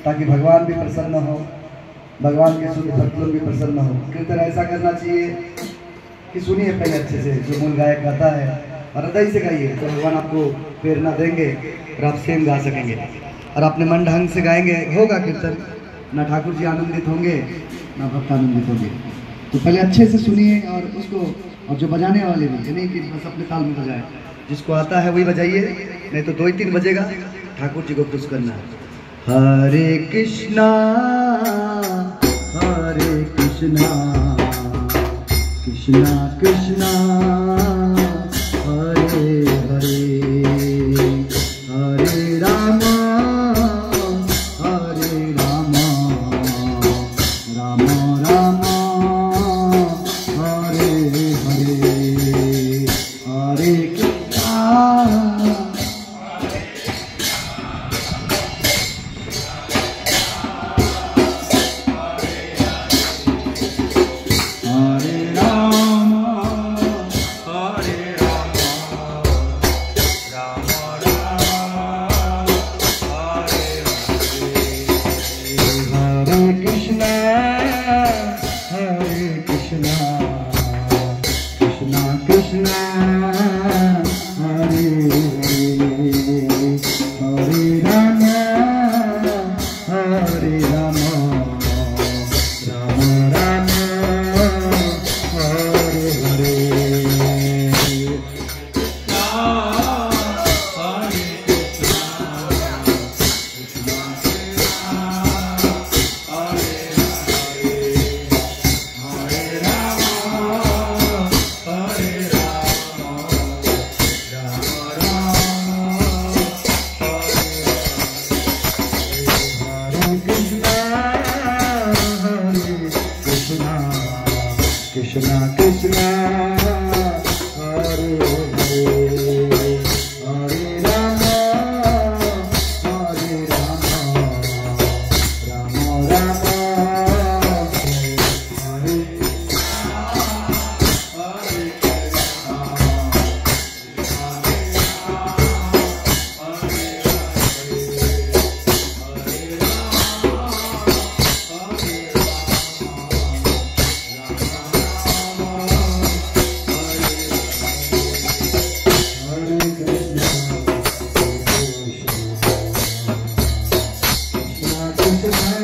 ताकि भगवान भी प्रसन्न हो, भगवान के शुद्ध भक्त लोग भी प्रसन्न हो। कीर्तन ऐसा करना चाहिए कि सुनिए पहले अच्छे से, जो मूल गायक गाता है और हृदय से गाइए, तो भगवान आपको प्रेरणा देंगे और आप सेम गा सकेंगे। और अपने मन ढंग से गाएंगे, होगा कीर्तन, ना ठाकुर जी आनंदित होंगे ना भक्त आनंदित होंगे। तो पहले अच्छे से सुनिए और उसको, और जो बजाने वाले भी, ये नहीं कि बस अपने ताल में बजाए, जिसको आता है वही बजाइए, नहीं तो 2 ही 3 बजेगा, ठाकुर जी को खुश करना है। हरे कृष्णा कृष्णा कृष्णा हरे हरे, हरे राम राम राम हरे हरे, हरे कृष्णा कृष्णा हरे हरे, हरे राम राम राम हरे हरे। कृष्णा कृष्णा हरे हरे, हरे राम राम राम हरे कृष्णा